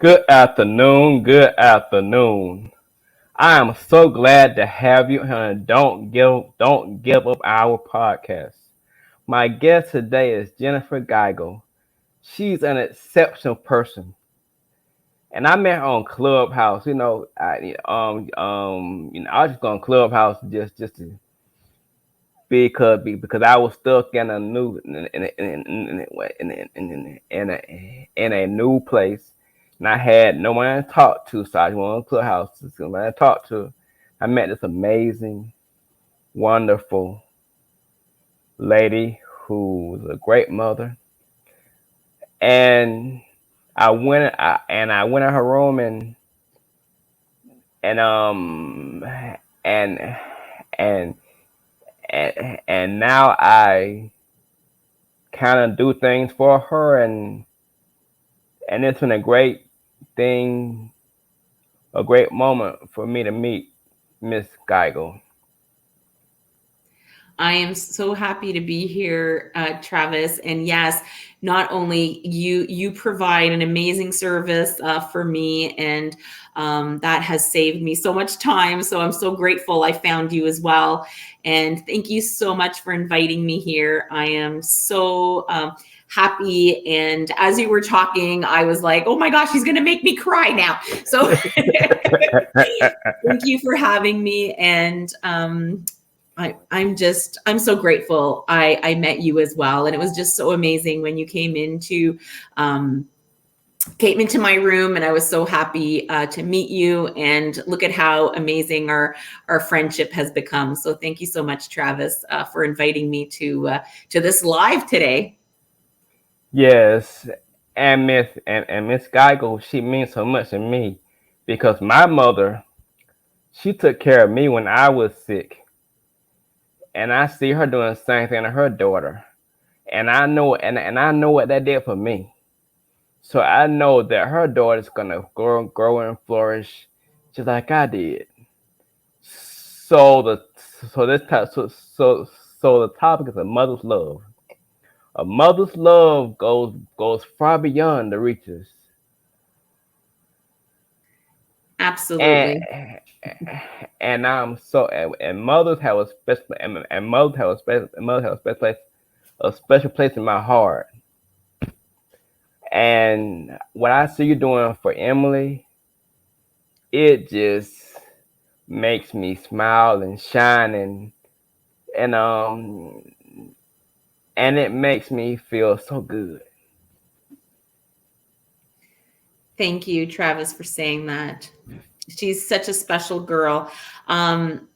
Good afternoon. Good afternoon. I am so glad to have you here. And don't give up our podcast. My guest today is Jennifer Geigel. She's an exceptional person, and I met her on Clubhouse. I was just on Clubhouse just to because I was stuck in a new in a new place, and I had no one to talk to, so I went on Clubhouse to somebody to talk to. I met this amazing, wonderful lady who was a great mother, and I went in her room and and and and now I kind of do things for her, and it's been a great thing, a great moment for me to meet Miss Geigel. I am so happy to be here, Travis. And yes, not only you provide an amazing service for me, and that has saved me so much time. So I'm so grateful I found you as well. And thank you so much for inviting me here. I am so happy. And as you were talking, I was like, oh my gosh, he's going to make me cry now. So thank you for having me. And I'm so grateful I met you as well. And it was just so amazing when you came into my room, and I was so happy to meet you, and look at how amazing our friendship has become. So thank you so much, Travis, for inviting me to this live today. Yes, and Miss Geigel, she means so much to me because my mother, she took care of me when I was sick, and I see her doing the same thing to her daughter, and I know what that did for me. So I know that her daughter's gonna grow and flourish just like I did. So the so this time so the topic is a mother's love. A mother's love goes far beyond the reaches, and Absolutely. and I'm so and mothers have a special and mothers have a special and mothers have a special place in my heart. And what I see you doing for Emily, it just makes me smile and shine and and it makes me feel so good. Thank you, Travis, for saying that. She's such a special girl. Um,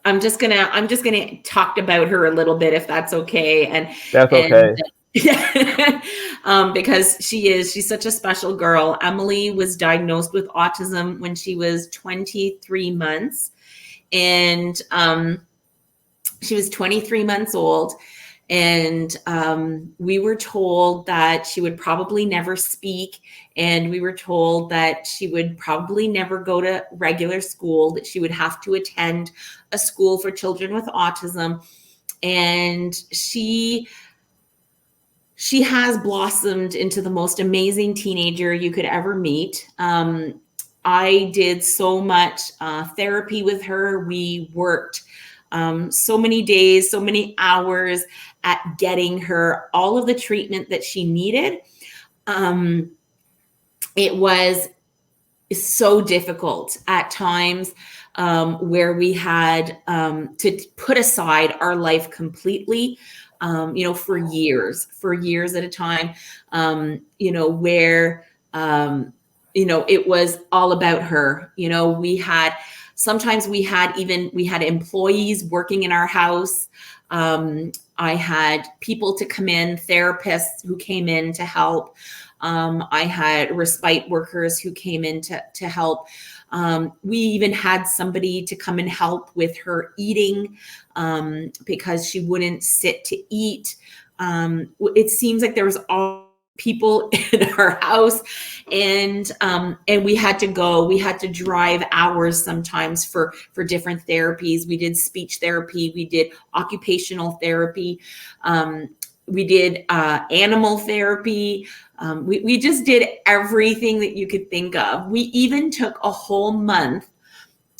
I'm just gonna talk about her a little bit, if that's okay. That's And okay. because she's such a special girl. Emily was diagnosed with autism when she was 23 months, and she was 23 months old. And we were told that she would probably never speak, and we were told that she would probably never go to regular school, that she would have to attend a school for children with autism. And she has blossomed into the most amazing teenager you could ever meet. I did so much therapy with her. We worked so many days, so many hours at getting her all of the treatment that she needed. Um, it was so difficult at times, where we had to put aside our life completely, for years at a time, where, it was all about her. We had employees working in our house. I had people to come in, therapists who came in to help. I had respite workers who came in to help. We even had somebody to come and help with her eating, because she wouldn't sit to eat. It seems like there was all people in our house, and we had to drive hours sometimes for different therapies. We did speech therapy, we did occupational therapy, we did animal therapy. We just did everything that you could think of. We even took a whole month,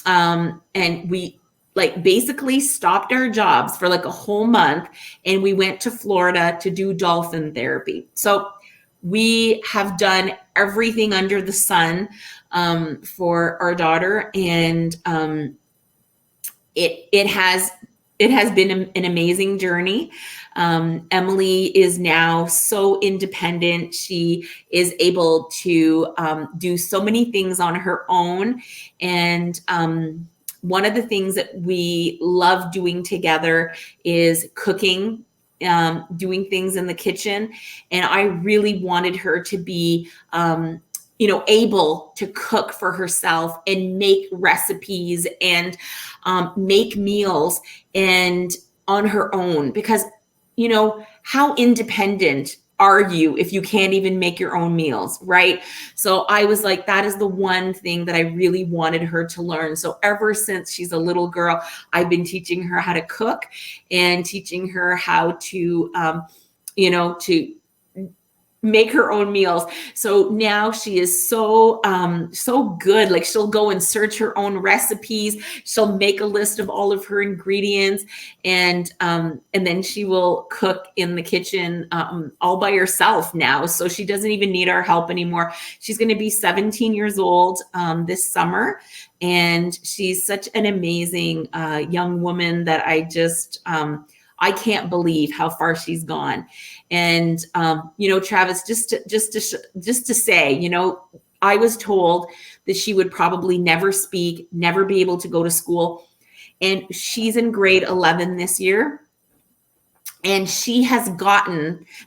and we like basically stopped our jobs for like a whole month, and we went to Florida to do dolphin therapy. So we have done everything under the sun, for our daughter, and it has been an amazing journey. Emily is now so independent. She is able to do so many things on her own. And one of the things that we love doing together is cooking, doing things in the kitchen. And I really wanted her to be able to cook for herself and make recipes and make meals and on her own, because how independent are you if you can't even make your own meals, right? So I was like, that is the one thing that I really wanted her to learn. So ever since she's a little girl, I've been teaching her how to cook and teaching her how to to make her own meals. So now she is so good. Like, she'll go and search her own recipes. She'll make a list of all of her ingredients, and then she will cook in the kitchen all by herself now. So she doesn't even need our help anymore. She's going to be 17 years old this summer, and she's such an amazing young woman that I can't believe how far she's gone. And Travis, just to say, I was told that she would probably never speak, never be able to go to school, and she's in grade 11 this year. And she has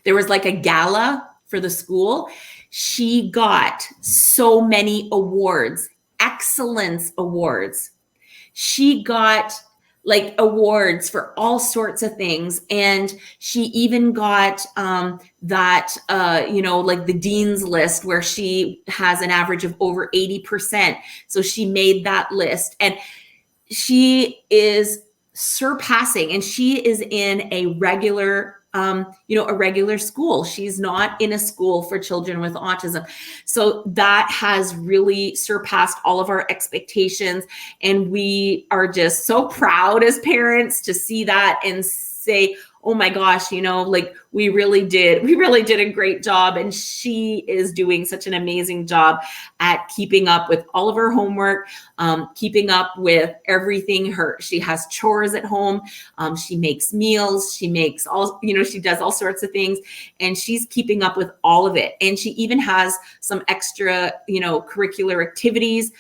there was like a gala for the school. She got so many awards, excellence awards. She got like awards for all sorts of things. And she even got that, like the dean's list, where she has an average of over 80%. So she made that list, and she is surpassing, and she is in a regular a regular school. She's not in a school for children with autism. So that has really surpassed all of our expectations. And we are just so proud as parents to see that and say, oh my gosh, like we really did a great job. And she is doing such an amazing job at keeping up with all of her homework, keeping up with everything. She has chores at home. She makes meals. She makes she does all sorts of things, and she's keeping up with all of it. And she even has some extra, curricular activities.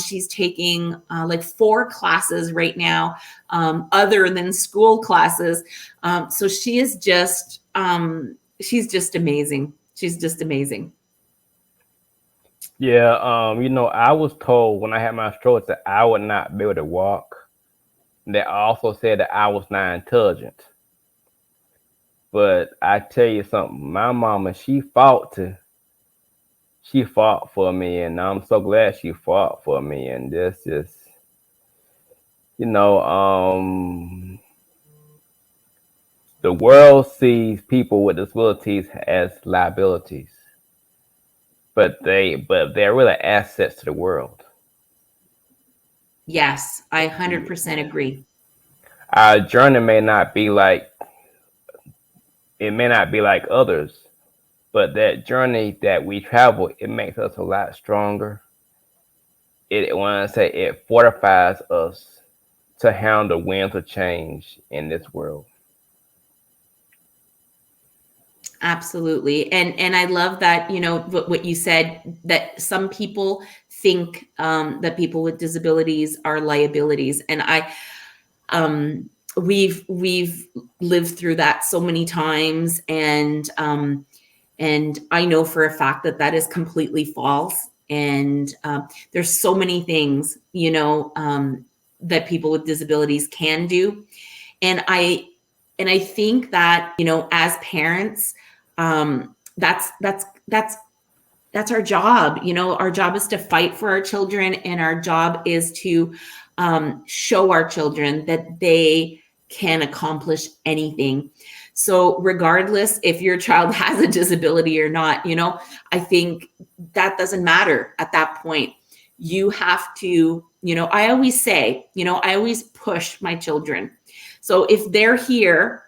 She's taking like 4 classes right now, other than school classes. So she is just, she's just amazing. She's just amazing. Yeah, I was told when I had my stroke that I would not be able to walk. They also said that I was not intelligent. But I tell you something, my mama, she fought for me, and I'm so glad she fought for me. And this just, the world sees people with disabilities as liabilities, but they're really assets to the world. Yes, I 100% agree. Our journey may not be like others, but that journey that we travel, it makes us a lot stronger. It fortifies us to handle winds of change in this world. Absolutely. And I love that, what you said, that some people think that people with disabilities are liabilities. And we've lived through that so many times. And I know for a fact that is completely false. And there's so many things, that people with disabilities can do. And I think that, as parents, that's our job. Our job is to fight for our children, and our job is to show our children that they can accomplish anything. So regardless if your child has a disability or not, I think that doesn't matter at that point. You have to, I always say, I always push my children. So if they're here,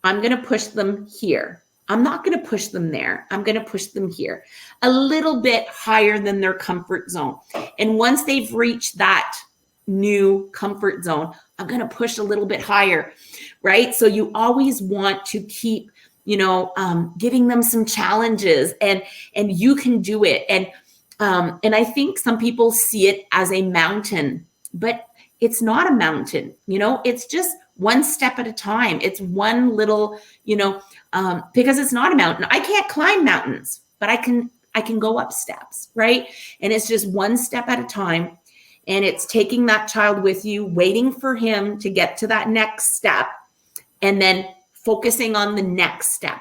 I'm going to push them here. I'm not going to push them there. I'm going to push them here a little bit higher than their comfort zone. And once they've reached that new comfort zone, I'm going to push a little bit higher, right? So you always want to keep, giving them some challenges, and you can do it. And I think some people see it as a mountain, but it's not a mountain. It's just one step at a time. It's one little, because it's not a mountain. I can't climb mountains, but I can go up steps, right? And it's just one step at a time. And it's taking that child with you, waiting for him to get to that next step, and then focusing on the next step.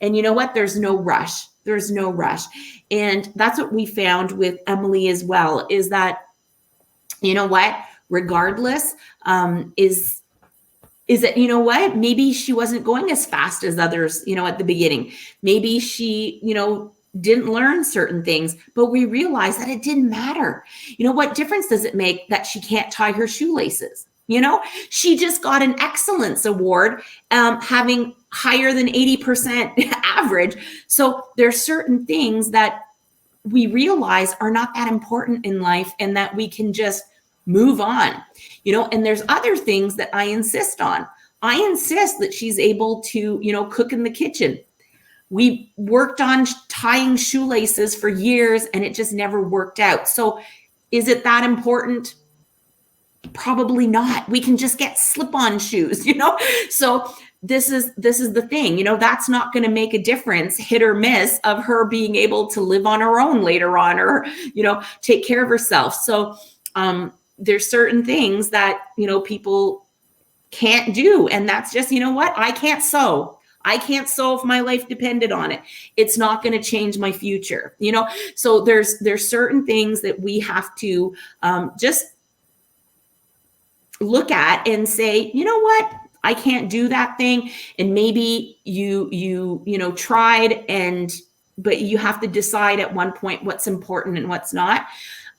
And you know what? There's no rush. There's no rush. And that's what we found with Emily as well, is that, regardless, is that, maybe she wasn't going as fast as others, at the beginning. Maybe she, didn't learn certain things, but we realized that it didn't matter. What difference does it make that she can't tie her shoelaces? She just got an excellence award, having higher than 80% average. So there's certain things that we realize are not that important in life, and that we can just move on, and there's other things that I insist on. I insist that she's able to, cook in the kitchen. We worked on tying shoelaces for years, and it just never worked out. So is it that important? Probably not. We can just get slip-on shoes, So this is the thing, that's not going to make a difference, hit or miss, of her being able to live on her own later on, or, take care of herself. So there's certain things that, people can't do. And that's just, I can't sew. I can't sew if my life depended on it. It's not going to change my future, So there's certain things that we have to just look at and say, what? I can't do that thing. And maybe you tried, but you have to decide at one point what's important and what's not.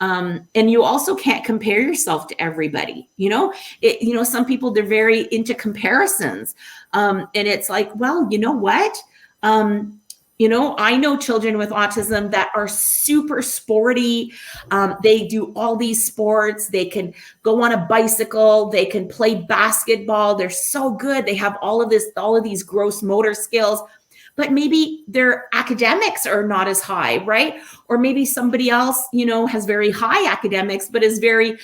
And you also can't compare yourself to everybody. Some people, they're very into comparisons. And it's like, well, you know what? I know children with autism that are super sporty. They do all these sports. They can go on a bicycle. They can play basketball. They're so good. They have all of these gross motor skills, but maybe their academics are not as high, right? Or maybe somebody else, has very high academics, but is very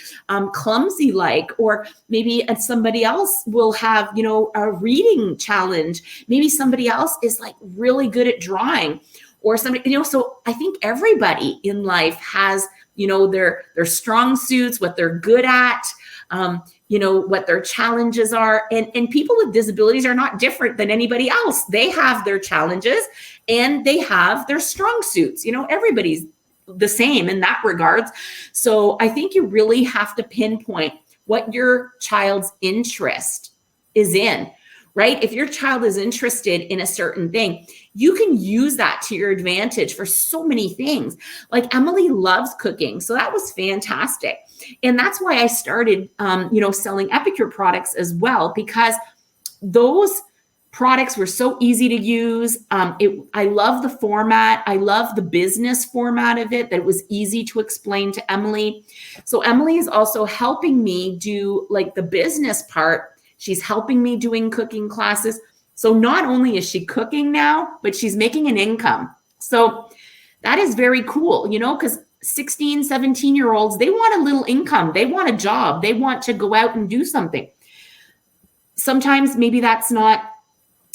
clumsy like, or maybe somebody else will have, a reading challenge. Maybe somebody else is like really good at drawing, or somebody, so I think everybody in life has, their strong suits, what they're good at, what their challenges are. And people with disabilities are not different than anybody else. They have their challenges and they have their strong suits. Everybody's the same in that regards. So I think you really have to pinpoint what your child's interest is in, right? If your child is interested in a certain thing, you can use that to your advantage for so many things. Like Emily loves cooking. So that was fantastic. And that's why I started, selling Epicure products as well, because those products were so easy to use. I love the format. I love the business format of it, that it was easy to explain to Emily. So Emily is also helping me do like the business part. She's helping me doing cooking classes. So not only is she cooking now, but she's making an income. So that is very cool, because 16, 17-year-olds, they want a little income. They want a job. They want to go out and do something. Sometimes maybe that's not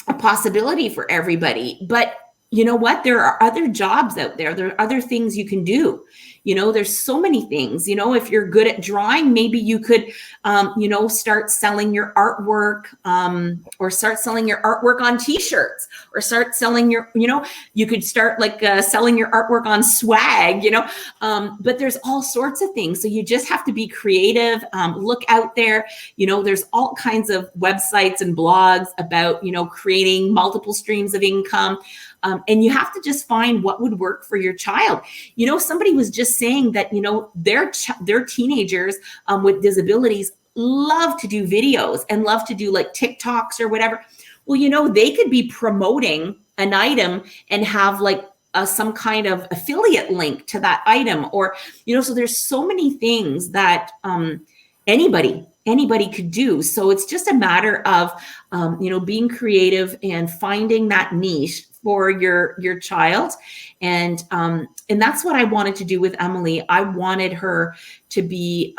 a possibility for everybody, but you know what? There are other jobs out there. There are other things you can do. There's so many things. If you're good at drawing, maybe you could, start selling your artwork, or start selling your artwork on t-shirts, or start selling you could start like selling your artwork on swag, but there's all sorts of things. So you just have to be creative, look out there. There's all kinds of websites and blogs about, creating multiple streams of income. And you have to just find what would work for your child. Somebody was just saying that, their teenagers with disabilities love to do videos and love to do like TikToks or whatever. Well, they could be promoting an item and have like some kind of affiliate link to that item, or, so there's so many things that anybody could do. So it's just a matter of, being creative and finding that niche for your child. And that's what I wanted to do with Emily. I wanted her to be,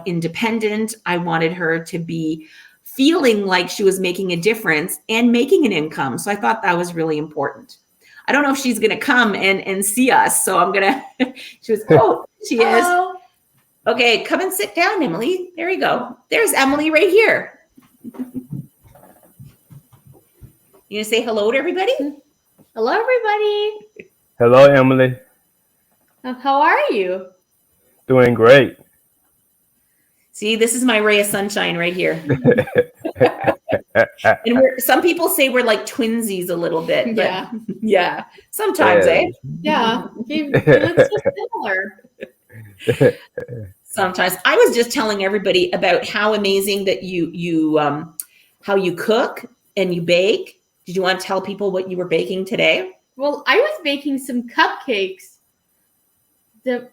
independent. I wanted her to be feeling like she was making a difference and making an income. So I thought that was really important. I don't know if she's going to come and see us. So I'm going to, she is. Okay, come and sit down, Emily. There you go. There's Emily right here. You gonna say hello to everybody? Hello, everybody. Hello, Emily. How are you? Doing great. See, this is my ray of sunshine right here. And some people say we're like twinsies a little bit. But yeah. Sometimes, eh? Yeah. You look so similar. Sometimes. I was just telling everybody about how amazing that you how you cook and you bake. Did you want to tell people what you were baking today? Well, I was baking some cupcakes. They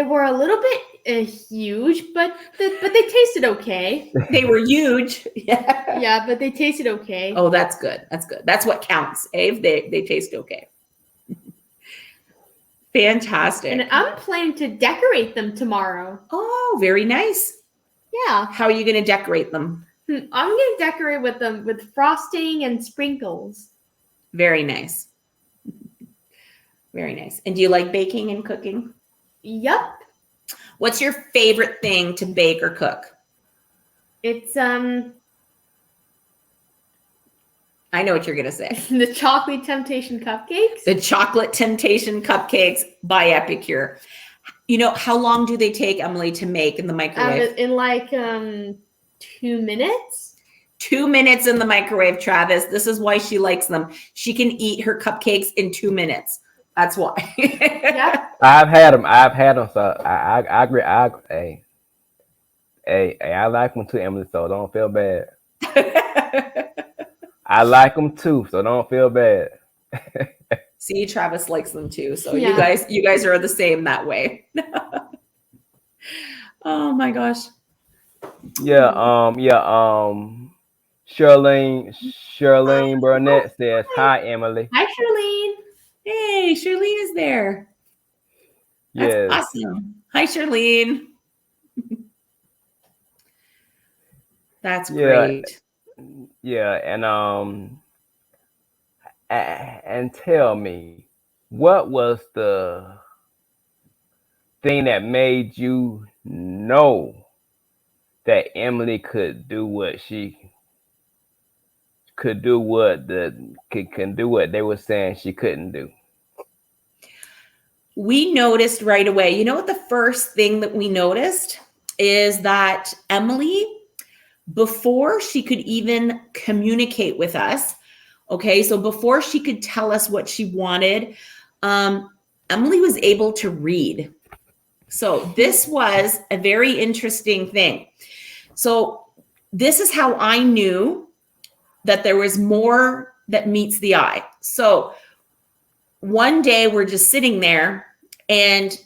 were a little bit huge, but they tasted okay. They were huge. Yeah. Yeah, but they tasted okay. Oh, that's good. That's good. That's what counts, Ave. They taste okay. Fantastic. And I'm planning to decorate them tomorrow. Oh, very nice. Yeah. How are you going to decorate them? I'm going to decorate with them with frosting and sprinkles. Very nice. Very nice. And do you like baking and cooking? Yup. What's your favorite thing to bake or cook? It's I know what you're going to say. The chocolate temptation cupcakes. The chocolate temptation cupcakes by Epicure. How long do they take, Emily, to make in the microwave? In like 2 minutes. 2 minutes in the microwave, Travis. This is why she likes them. She can eat her cupcakes in 2 minutes. That's why. Yeah. I've had them. So I agree. I like them too, Emily. So don't feel bad. I like them too, so don't feel bad. See, Travis likes them too. So yeah. you guys are the same that way. Oh my gosh. Yeah. Charlene Burnett says, "Hi, Emily." Hi, Charlene. Hey, Charlene is there. That's awesome. Hi, Charlene. That's great. Yeah, and tell me, what was the thing that made you know that Emily could do what she could do, can do what they were saying she couldn't do? We noticed right away. You know what the first thing that we noticed is that Emily, before she could even communicate with us, okay, so before she could tell us what she wanted, Emily was able to read. So this was a very interesting thing. So this is how I knew that there was more that meets the eye. So one day we're just sitting there and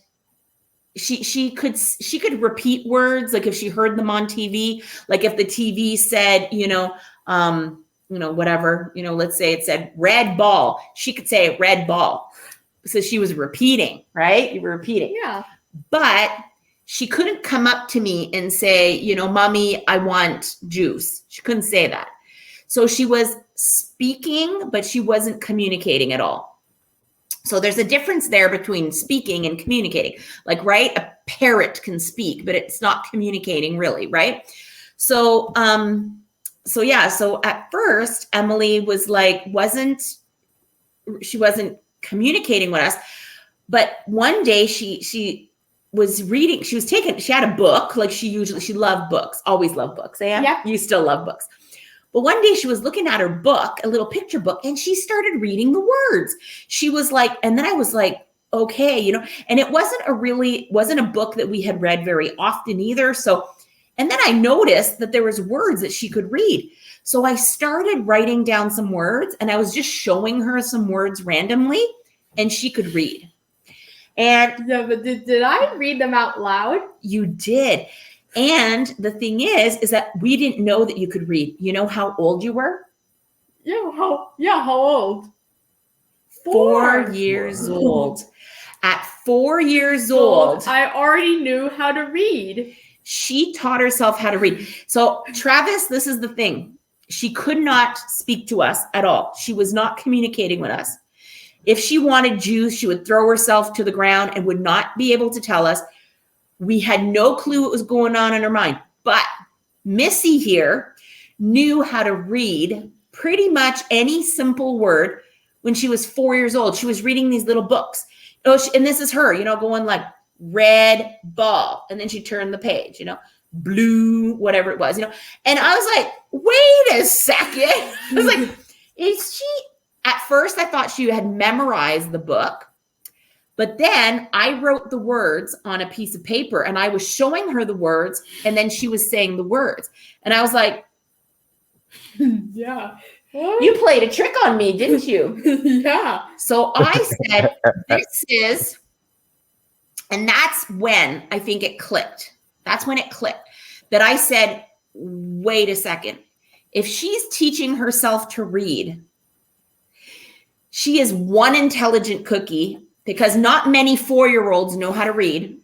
she could repeat words, like if she heard them on TV, like if the TV said, whatever, let's say it said red ball, she could say red ball. So she was repeating, right? You were repeating. Yeah. But she couldn't come up to me and say, Mommy, I want juice. She couldn't say that. So she was speaking, but she wasn't communicating at all. So there's a difference there between speaking and communicating. Like, right? A parrot can speak, but it's not communicating really, right? So, so at first, Emily was like, she wasn't communicating with us. But one day she was reading, she had a book, like she loved books, always loved books. Yeah. You still love books. But one day she was looking at her book, a little picture book, and she started reading the words. She was like, and then I was like, okay, and it wasn't a book that we had read very often either. So, and then I noticed that there was words that she could read. So I started writing down some words, and I was just showing her some words randomly, and she could read. And yeah, but did I read them out loud? You did. And the thing is that we didn't know that you could read. You know how old you were? Yeah, how old? 4 years old. At 4 years old, I already knew how to read. She taught herself how to read. So Travis, this is the thing. She could not speak to us at all. She was not communicating with us. If she wanted juice, she would throw herself to the ground and would not be able to tell us. We had no clue what was going on in her mind. But Missy here knew how to read pretty much any simple word when she was 4 years old. She was reading these little books. And this is her, going like red ball. And then she turned the page, blue, whatever it was, And I was like, wait a second. I was like, is she... At first, I thought she had memorized the book, but then I wrote the words on a piece of paper and I was showing her the words and then she was saying the words. And I was like, yeah, you played a trick on me, didn't you? Yeah. So I said, this is, and that's when I think it clicked. That's when it clicked that I said, wait a second. If she's teaching herself to read, she is one intelligent cookie because not many 4-year-olds know how to read.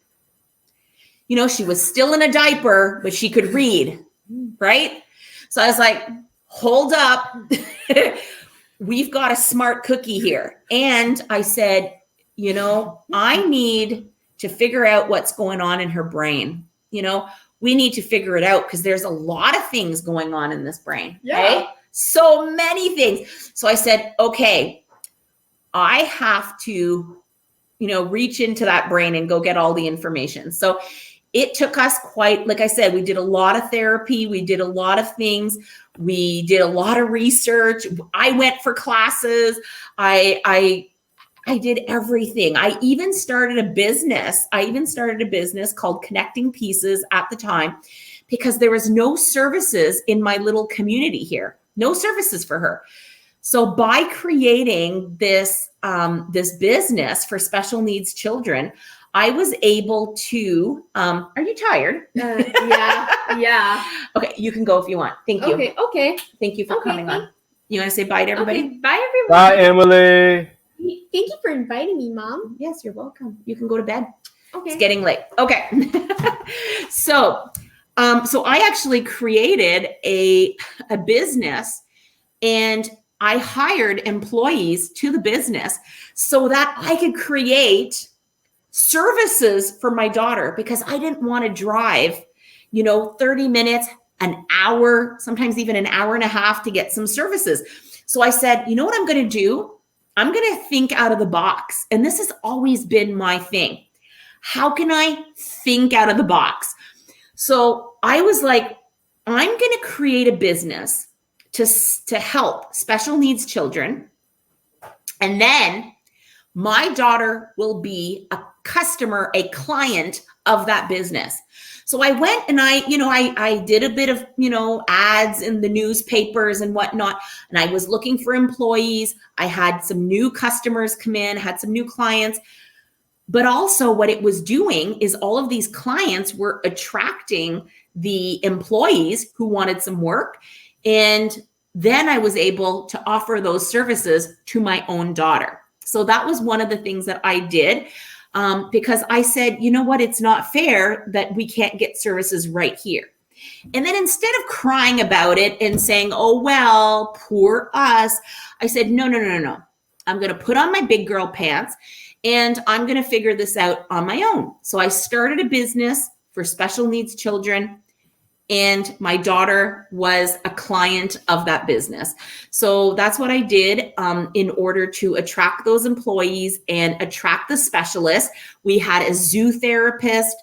She was still in a diaper, but she could read, right? So I was like, hold up. We've got a smart cookie here. And I said, I need to figure out what's going on in her brain. We need to figure it out because there's a lot of things going on in this brain. Yeah. Right? So many things. So I said, okay, I have to, reach into that brain and go get all the information. So it took us like I said, we did a lot of therapy. We did a lot of things. We did a lot of research. I went for classes. I did everything. I even started a business. Called Connecting Pieces at the time because there was no services in my little community here. No services for her. So by creating this business for special needs children, I was able to, are you tired? Yeah. Okay, you can go if you want. Thank you. Okay. Thank you for coming on. You want to say bye to everybody? Okay, bye everyone. Bye, Emily. Thank you for inviting me, Mom. Yes, you're welcome. You can go to bed. Okay. It's getting late. Okay. So I actually created a business and I hired employees to the business so that I could create services for my daughter because I didn't want to drive, 30 minutes, an hour, sometimes even an hour and a half to get some services. So I said, you know what I'm going to do? I'm going to think out of the box. And this has always been my thing. How can I think out of the box? So I was like, I'm going to create a business to help special needs children. And then my daughter will be a customer, a client of that business. So I went and I did a bit of, ads in the newspapers and whatnot. And I was looking for employees. I had some new customers come in, had some new clients. But also what it was doing is all of these clients were attracting the employees who wanted some work. And then I was able to offer those services to my own daughter. So that was one of the things that I did because I said, you know what, it's not fair that we can't get services right here. And then instead of crying about it and saying, oh, well, poor us, I said, no. I'm going to put on my big girl pants and I'm going to figure this out on my own. So I started a business for special needs children, and my daughter was a client of that business. So that's what I did in order to attract those employees and attract the specialists. We had a zoo therapist.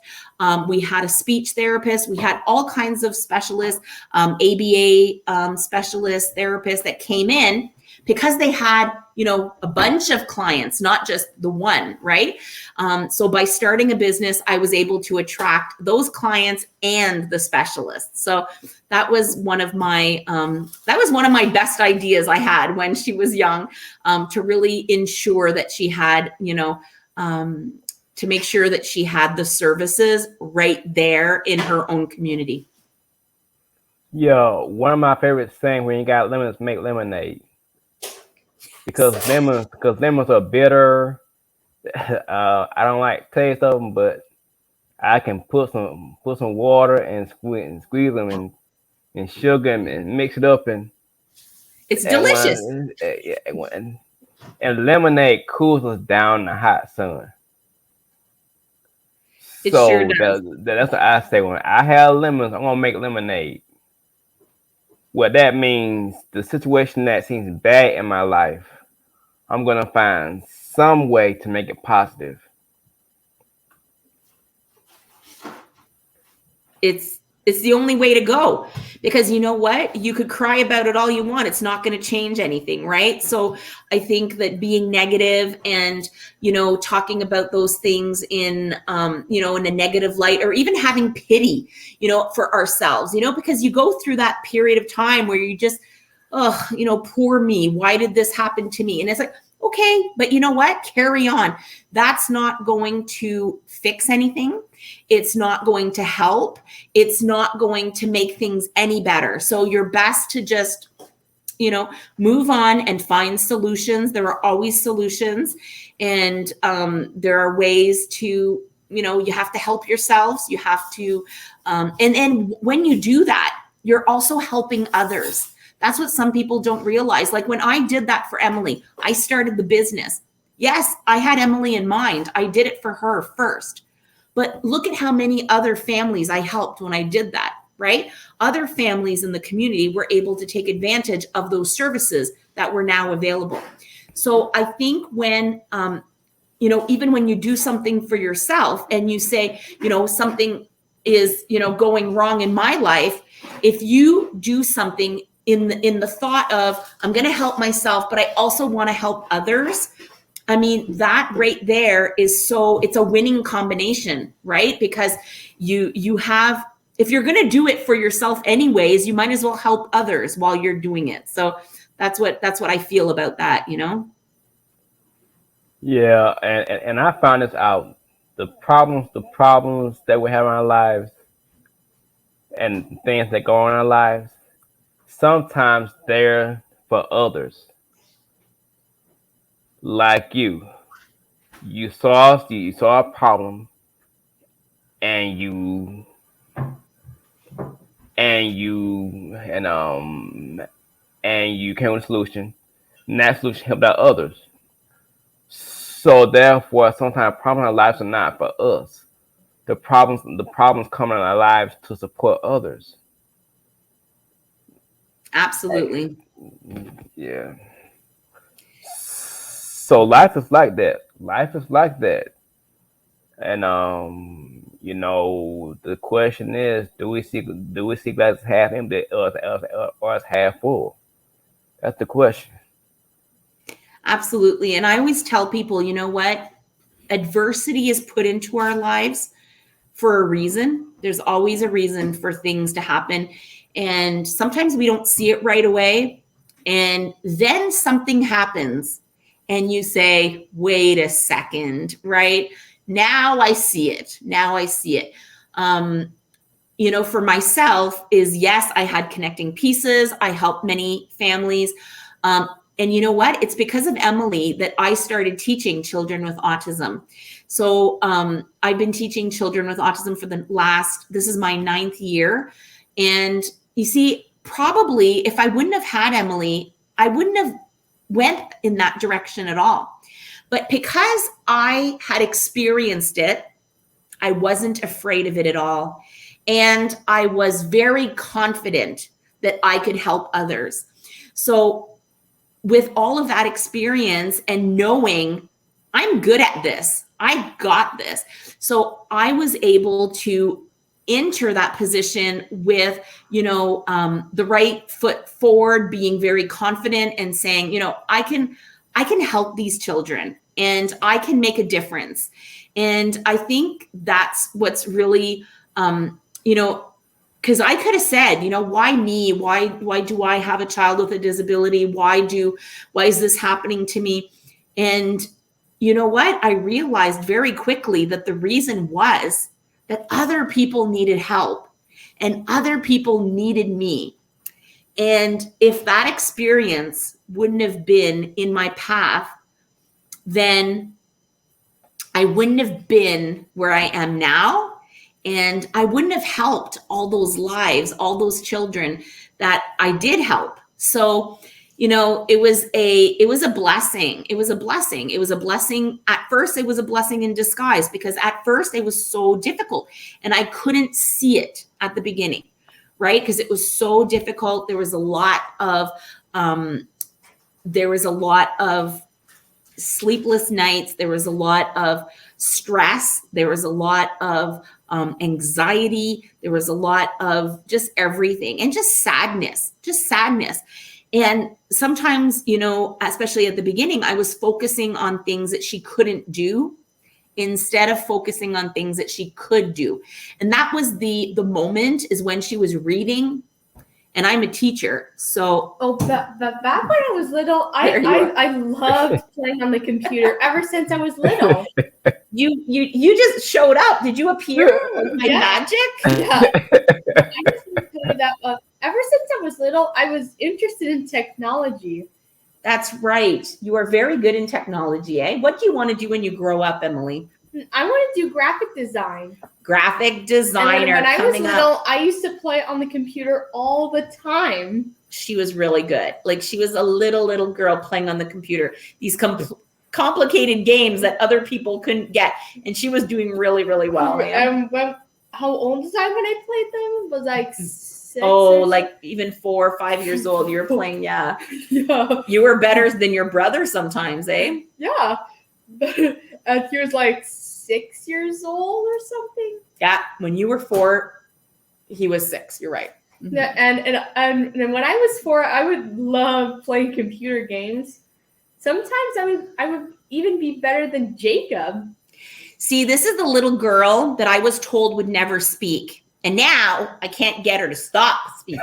We had a speech therapist. We had all kinds of specialists, ABA specialists, therapists that came in because they had, a bunch of clients, not just the one, right? So by starting a business, I was able to attract those clients and the specialists. So that was one of my best ideas I had when she was young, to really ensure that she had, to make sure that she had the services right there in her own community. Yo, one of my favorite sayings when you got lemons, make lemonade. Because lemons are bitter. I don't like the taste of them, but I can put some water and squeeze them and sugar and mix it up it's delicious. And lemonade cools us down in the hot sun. It So sure does. that's what I say. When I have lemons, I'm gonna make lemonade. What that means, the situation that seems bad in my life, I'm gonna find some way to make it positive. It's the only way to go, because you know what? You could cry about it all you want. It's not going to change anything, right? So I think that being negative and, talking about those things in a negative light, or even having pity, for ourselves, because you go through that period of time where you just, poor me. Why did this happen to me? And it's like, okay, but you know what? Carry on. That's not going to fix anything. It's not going to help. It's not going to make things any better. So you're best to just, move on and find solutions. There are always solutions. And there are ways to, you have to help yourselves. You have to, and when you do that, you're also helping others. That's what some people don't realize. Like when I did that for Emily, I started the business. Yes, I had Emily in mind. I did it for her first. But look at how many other families I helped when I did that, right? Other families in the community were able to take advantage of those services that were now available. So I think when, even when you do something for yourself and you say, something is, going wrong in my life, if you do something in the thought of, I'm going to help myself, but I also want to help others. I mean, that right there is it's a winning combination, right? Because you have, if you're going to do it for yourself anyways, you might as well help others while you're doing it. So that's what I feel about that, Yeah, and I found this out. The problems that we have in our lives and things that go on in our lives, sometimes they're for others. Like you saw a problem, and you came with a solution, and that solution helped out others. So therefore, sometimes problems in our lives are not for us. The problems come in our lives to support others. Absolutely. Yeah. So life is like that. Life is like that. And the question is, do we see glass half empty or as half full? That's the question. Absolutely. And I always tell people, you know what? Adversity is put into our lives for a reason. There's always a reason for things to happen. And sometimes we don't see it right away. And then something happens and you say, wait a second, right? Now I see it. For myself is, yes, I had connecting pieces. I helped many families. And you know what? It's because of Emily that I started teaching children with autism. So I've been teaching children with autism for this is my 9th year. And you see, probably if I wouldn't have had Emily, I wouldn't have went in that direction at all. But because I had experienced it, I wasn't afraid of it at all. And I was very confident that I could help others. So with all of that experience and knowing I'm good at this, I got this. So I was able to enter that position with, the right foot forward, being very confident and saying, I can help these children and I can make a difference. And I think that's what's really, because I could have said, why me? Why do I have a child with a disability? Why is this happening to me? And you know what? I realized very quickly that the reason was that other people needed help and other people needed me. And if that experience wouldn't have been in my path, then I wouldn't have been where I am now. And I wouldn't have helped all those lives, all those children that I did help. So, it was a blessing. It was a blessing. It was a blessing. At first, it was a blessing in disguise, because at first it was so difficult and I couldn't see it at the beginning, right? Because it was so difficult. There was a lot of sleepless nights. There was a lot of stress. There was a lot of anxiety. There was a lot of just everything, and just sadness. And sometimes, especially at the beginning, I was focusing on things that she couldn't do instead of focusing on things that she could do. And that was the moment, is when she was reading. And I'm a teacher, so. Oh, but back when I was little, I loved playing on the computer ever since I was little. You just showed up. Did you appear by magic? Yeah. I just want to tell you that ever since I was little, I was interested in technology. That's right. You are very good in technology, eh? What do you want to do when you grow up, Emily? I want to do graphic design. Graphic designer. When I was little, I used to play on the computer all the time. She was really good. Like, she was a little girl playing on the computer. These complicated games that other people couldn't get. And she was doing really, really well. How old was I when I played them? Was like 6? Oh, like even 4 or 5 years old. You were playing, yeah. Yeah. You were better than your brother sometimes, eh? Yeah. He was like 6 years old or something. Yeah, when you were 4, he was 6. You're right. Mm-hmm. Yeah, and when I was 4, I would love playing computer games. Sometimes I would even be better than Jacob. See, this is the little girl that I was told would never speak, and now I can't get her to stop speaking.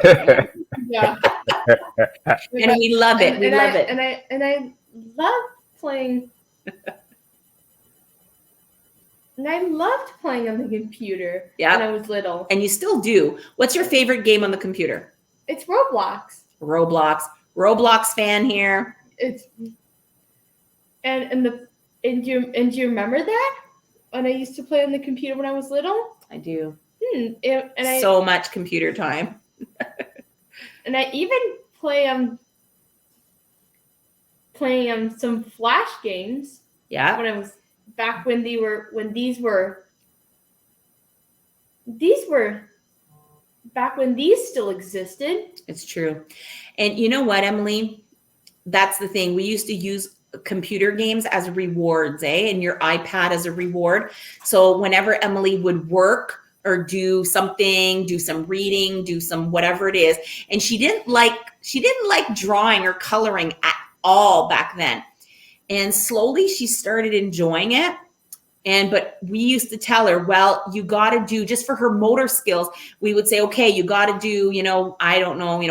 Yeah, and we love it. We love it. And I love playing. And I loved playing on the computer when I was little. And you still do. What's your favorite game on the computer? It's Roblox. Roblox fan here. Do you remember that? When I used to play on the computer when I was little? I do. So much computer time. And I even play playing some Flash games. Yeah. When I was back when these back when these still existed. It's true. And you know what, Emily? That's the thing. We used to use computer games as rewards, eh? And your iPad as a reward. So whenever Emily would work or do something, do some reading, do some whatever it is, and she didn't like drawing or coloring at all back then. And slowly she started enjoying it. But we used to tell her, well, you got to do, just for her motor skills, we would say, okay, you got to do,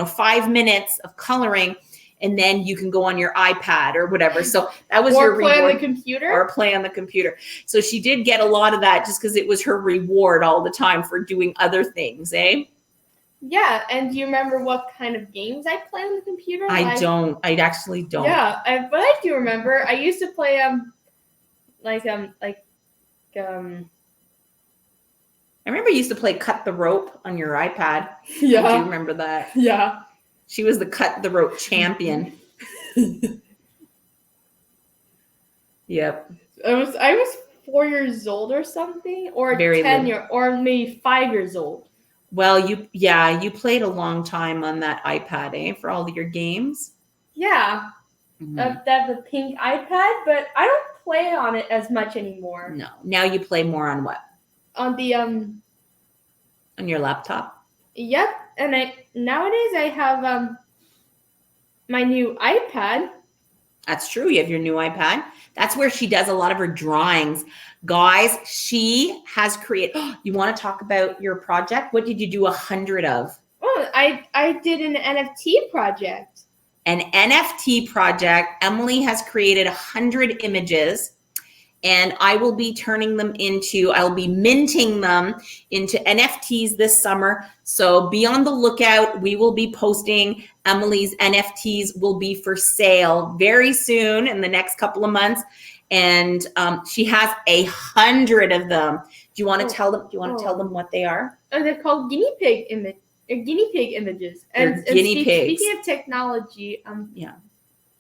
5 minutes of coloring, and then you can go on your iPad or whatever. So that was your reward. Or play on the computer. Or play on the computer. So she did get a lot of that just because it was her reward all the time for doing other things, eh? Yeah, and do you remember what kind of games I play on the computer? I don't. I actually don't. Yeah, but I do remember. I used to play I remember you used to play Cut the Rope on your iPad. Yeah. I do remember that. Yeah. She was the Cut the Rope champion. Yep. I was 4 years old or something, or Very 10 year, or maybe 5 years old. Well, you played a long time on that iPad, eh, for all of your games. Yeah, Mhm. that the pink iPad, but I don't play on it as much anymore. No. Now you play more on what? On the On your laptop? yep, and I nowadays I have my new iPad. That's true. You have your new iPad. That's where she does a lot of her drawings. Guys, she has created. You want to talk about your project? What did you do 100 of? Oh, I did an NFT project. An NFT project. Emily has created 100 images, and I will be I'll be minting them into NFTs this summer. So be on the lookout. We will be posting Emily's NFTs will be for sale very soon in the next couple of months. And she has 100 of them. Do you want to tell them? Do you want to tell them what they are? They're called guinea pig images. They're guinea pigs. Speaking of technology, Yeah.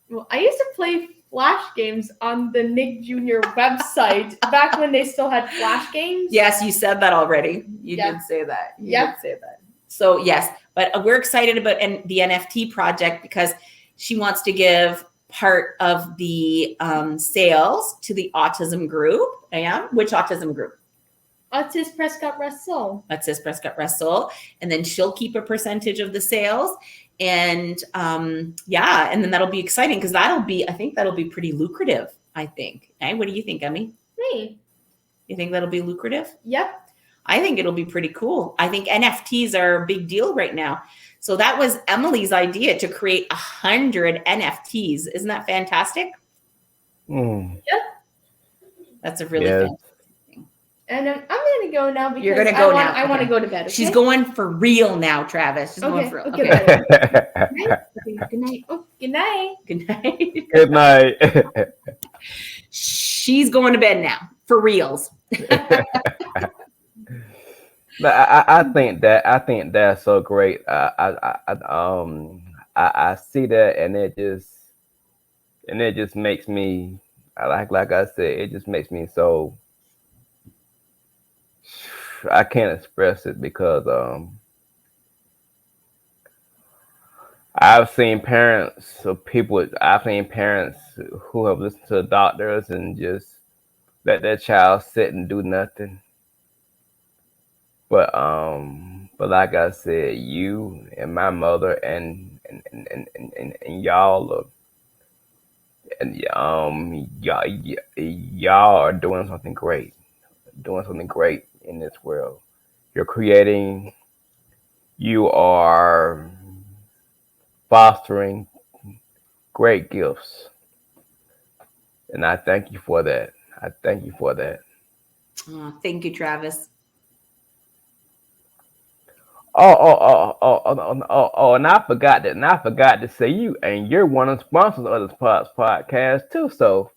well, I used to play Flash games on the Nick Jr. website back when they still had Flash games. Yes, you said that already. You Yeah. did say that. You Yeah. did say that. So yes, but we're excited about the NFT project because she wants to give part of the sales to the autism group. Yeah, which autism group? Autis Prescott Russell. Autis Prescott Russell, and then she'll keep a percentage of the sales. And yeah, and then that'll be exciting because I think that'll be pretty lucrative. I think. Hey, what do you think, Emmy? Hey. You think that'll be lucrative? Yep. I think it'll be pretty cool. I think NFTs are a big deal right now. So that was Emily's idea to create 100 NFTs. Isn't that fantastic? Mm. Yep. That's a really Yes. fantastic thing. And I'm going to go now because You're gonna go now. I want to Okay. go to bed. Okay? She's going for real now, Travis. She's going Okay, for real. okay. Okay. Good night. Oh, good night. Good night. Good night. She's going to bed now for reals. But I think that's so great. I see that, and it just makes me like I said, it just makes me so I can't express it because I've seen parents who have listened to doctors and just let their child sit and do nothing. But like I said, you and my mother and y'all are, and y'all are doing something great, in this world. You're creating, you are fostering great gifts, and I thank you for that. Oh, thank you, Travis. And I forgot to say you're one of the sponsors of this podcast too. So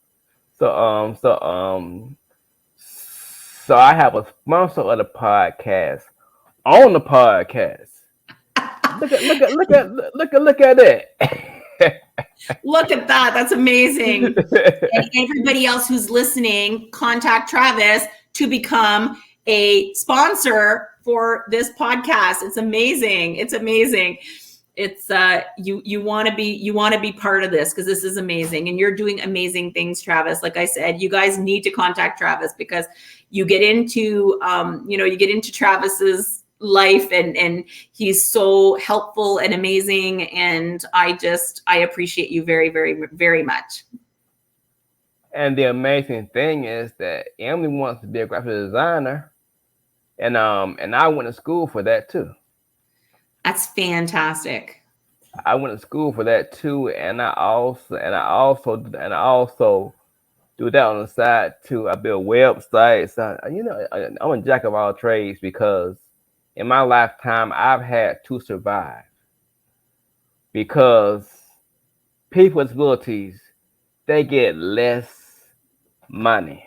I have a sponsor of the podcast on the podcast. Look at that. Look at that. That's amazing. And everybody else who's listening, contact Travis to become a sponsor for this podcast. It's amazing. It's amazing. It's you want to be part of this because this is amazing and you're doing amazing things, Travis. Like I said, you guys need to contact Travis because you get into Travis's life and he's so helpful and amazing, and I appreciate you very, very, very much. And the amazing thing is that Emily wants to be a graphic designer, and I went to school for that too. That's fantastic. I went to school for that too, and I also do that on the side too. I build websites. I'm a jack of all trades because in my lifetime I've had to survive because people with disabilities, they get less money,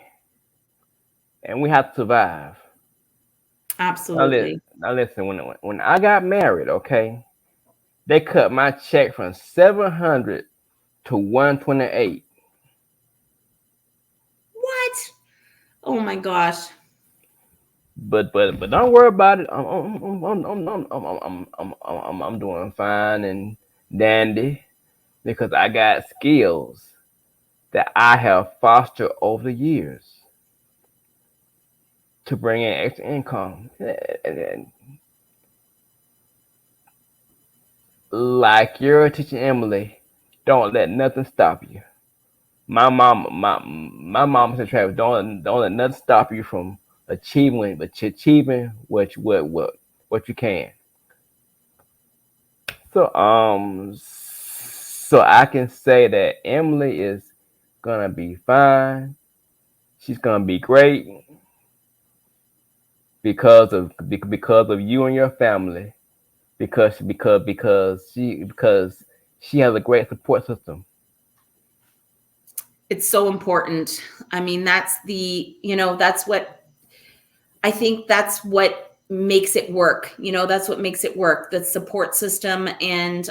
and we have to survive. Absolutely. Now listen, when I got married, okay, they cut my check from $700 to $128. Oh my gosh. But don't worry about it. I'm doing fine and dandy because I got skills that I have fostered over the years to bring in extra income. And like you're teaching Emily, don't let nothing stop you. My mom said, Travis, don't let nothing stop you from achieving what you can. So I can say that Emily is gonna be fine. She's gonna be great because of you and your family. Because she has a great support system. It's so important. I mean, that's what I think that's what makes it work. That's what makes it work, the support system. And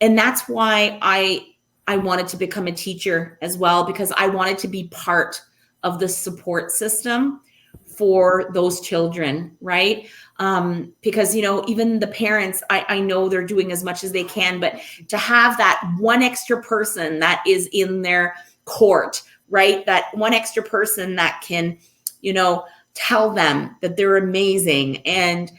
that's why I wanted to become a teacher as well, because I wanted to be part of the support system for those children, right? Because, even the parents, I know they're doing as much as they can, but to have that one extra person that is in their court, right? That one extra person that can, tell them that they're amazing and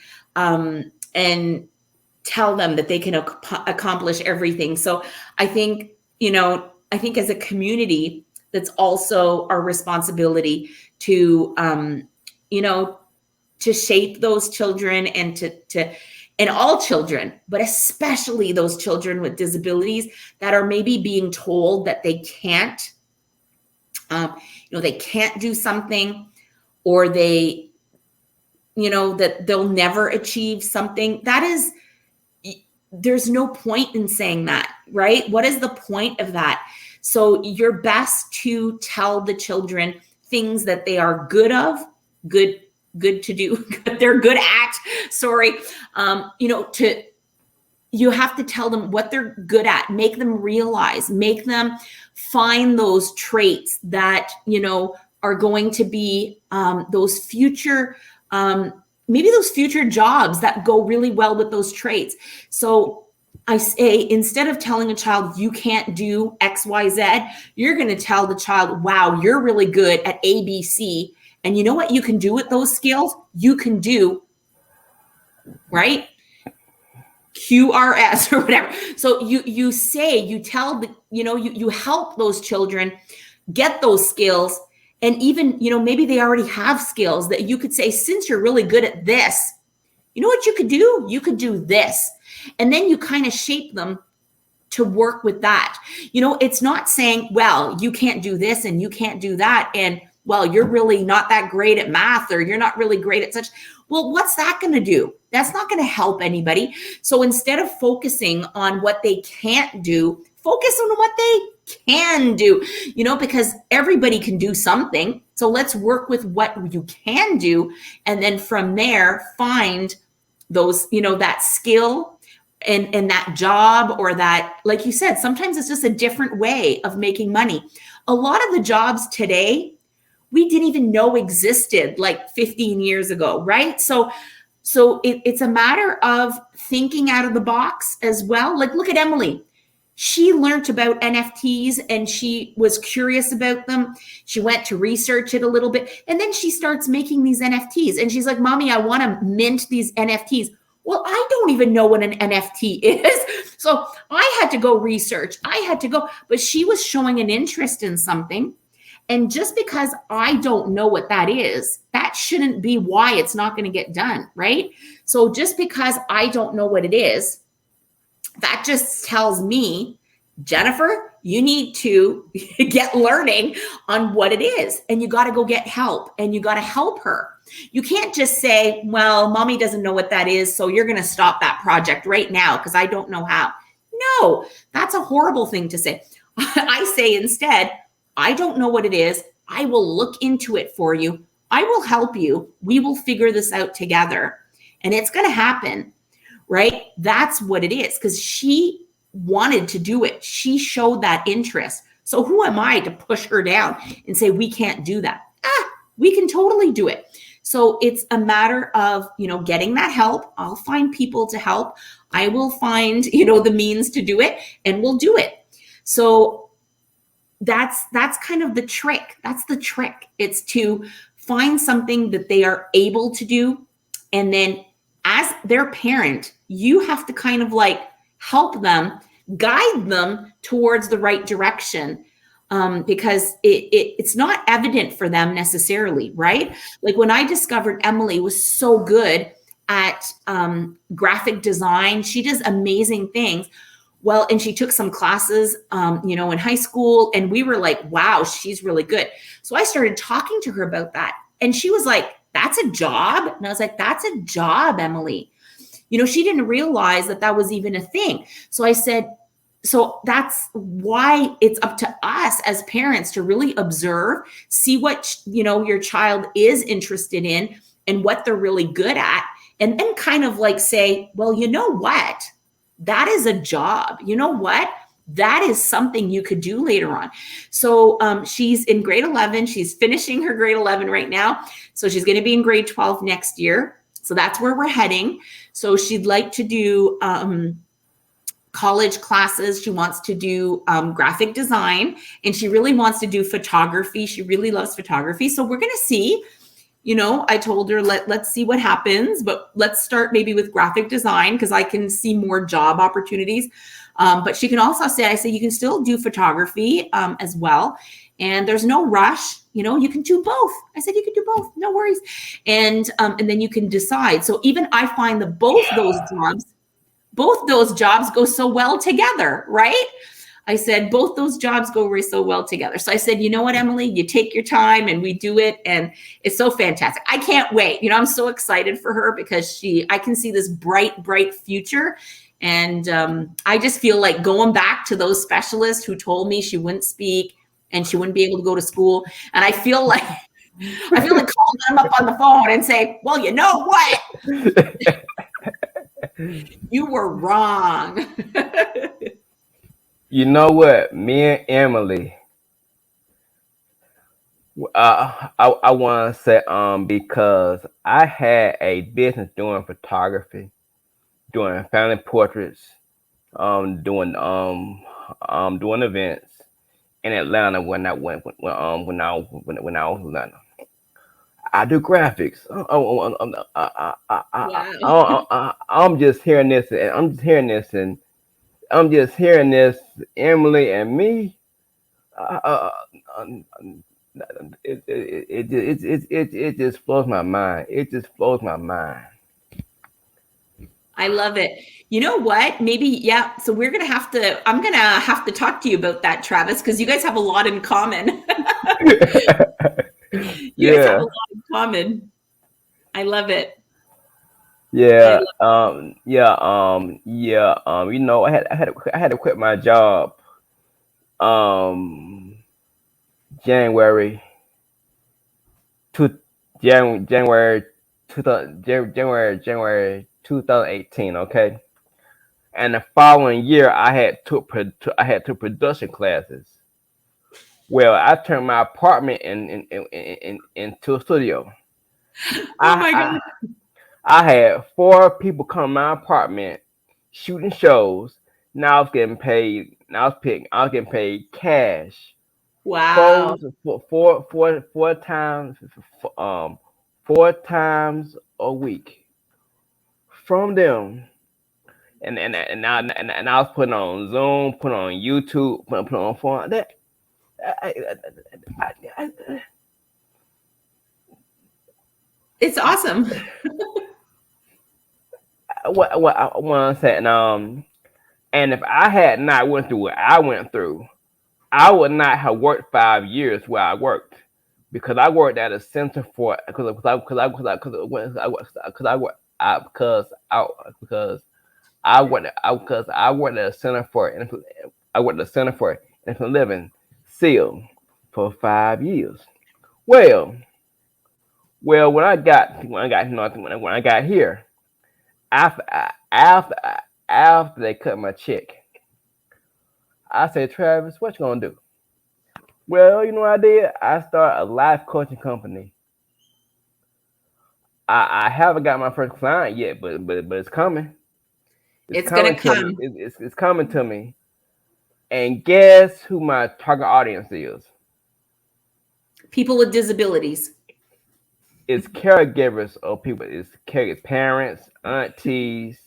tell them that they can accomplish everything. So I think, as a community, that's also our responsibility to, to shape those children and and all children, but especially those children with disabilities that are maybe being told that they can't, they can't do something, or that they'll never achieve something. There's no point in saying that, right? What is the point of that? So you're best to tell the children things that they are good to do, they're good at, sorry. You have to tell them what they're good at, make them realize, make them find those traits that, are going to be those future, maybe those future jobs that go really well with those traits. So I say, instead of telling a child you can't do XYZ, you're going to tell the child, wow, you're really good at ABC. And you know what you can do with those skills? You can do, right? QRS or whatever. So you tell you help those children get those skills. And even, maybe they already have skills that you could say, since you're really good at this, you know what you could do? You could do this. And then you kind of shape them to work with that. It's not saying, well, you can't do this and you can't do that. And well, you're really not that great at math, or you're not really great at such. Well, what's that going to do? That's not going to help anybody. So instead of focusing on what they can't do, focus on what they can do, because everybody can do something. So let's work with what you can do. And then from there, find those, that skill and that job, or that, like you said, sometimes it's just a different way of making money. A lot of the jobs today, we didn't even know existed like 15 years ago, right? So it's a matter of thinking out of the box as well. Like, look at Emily. She learned about NFTs and she was curious about them. She went to research it a little bit, and then she starts making these NFTs. And she's like, Mommy, I want to mint these NFTs. Well, I don't even know what an NFT is. So I had to go research. But she was showing an interest in something. And just because I don't know what that is, that shouldn't be why it's not going to get done, right? So just because I don't know what it is, that just tells me, Jennifer, you need to get learning on what it is. And you got to go get help, and you got to help her. You can't just say, well, Mommy doesn't know what that is, so you're going to stop that project right now because I don't know how. No, that's a horrible thing to say. I say instead, I don't know what it is. I will look into it for you. I will help you. We will figure this out together. And it's going to happen, right? That's what it is, because she wanted to do it. She showed that interest. So who am I to push her down and say, we can't do that? We can totally do it. So it's a matter of, getting that help. I'll find people to help. I will find, the means to do it, and we'll do it. So that's kind of the trick. That's the trick. It's to find something that they are able to do. And then as their parent, you have to kind of like help them, guide them towards the right direction. Because it's not evident for them necessarily, right? Like when I discovered Emily was so good at graphic design, she does amazing things. Well, and she took some classes, in high school, and we were like, wow, she's really good. So I started talking to her about that. And she was like, that's a job. And I was like, that's a job, Emily. She didn't realize that that was even a thing. So I said, so that's why it's up to us as parents to really observe, see what, your child is interested in and what they're really good at. And then kind of like say, well, you know what? That is a job. You know what? That is something you could do later on. So she's in grade 11. She's finishing her grade 11 right now. So she's going to be in grade 12 next year. So that's where we're heading. So she'd like to do college classes. She wants to do graphic design, and she really wants to do photography. She really loves photography. So we're going to see. I told her, let's see what happens, but let's start maybe with graphic design because I can see more job opportunities. But she can also say, I say, you can still do photography as well. And there's no rush. You can do both. I said, you can do both. No worries. And then you can decide. So even I find that both those jobs go so well together, right? I said, both those jobs go so well together. So I said, you know what, Emily, you take your time and we do it. And it's so fantastic. I can't wait. I'm so excited for her because I can see this bright, bright future. And I just feel like going back to those specialists who told me she wouldn't speak and she wouldn't be able to go to school. And I feel like calling them up on the phone and say, well, you know what? You were wrong. You know what? Me and Emily, I want to say because I had a business doing photography, doing family portraits, doing events in Atlanta when I went when I was in Atlanta. I do graphics. I'm just hearing this, and I'm just hearing this, Emily and me. It just blows my mind. It just blows my mind. I love it. You know what? Maybe, yeah. So I'm going to have to talk to you about that, Travis, because you guys have a lot in common. You guys have a lot in common. I love it. Yeah. I had to quit my job. January January 2018. Okay, and the following year I had took production classes. Well, I turned my apartment into a studio. Oh my God. I had 4 people come to my apartment shooting shows. Now I was getting paid. I was getting paid cash. Wow. Four times, 4 times a week from them. And I was putting on Zoom, putting on YouTube, putting on phone. It's awesome. What I want to say, and if I had not went through what I went through, I would not have worked 5 years where I worked because I worked at a center for because I worked at a center for infant living SEAL for 5 years. Well, when I got here after after after they cut my check, I said, Travis, what you gonna do? Well, you know what I did? I started a life coaching company I haven't got my first client yet, but it's coming. It's It's gonna coming to me. come. It's coming to me. And guess who my target audience is? People with disabilities. It's caregivers of people. It's parents, aunties,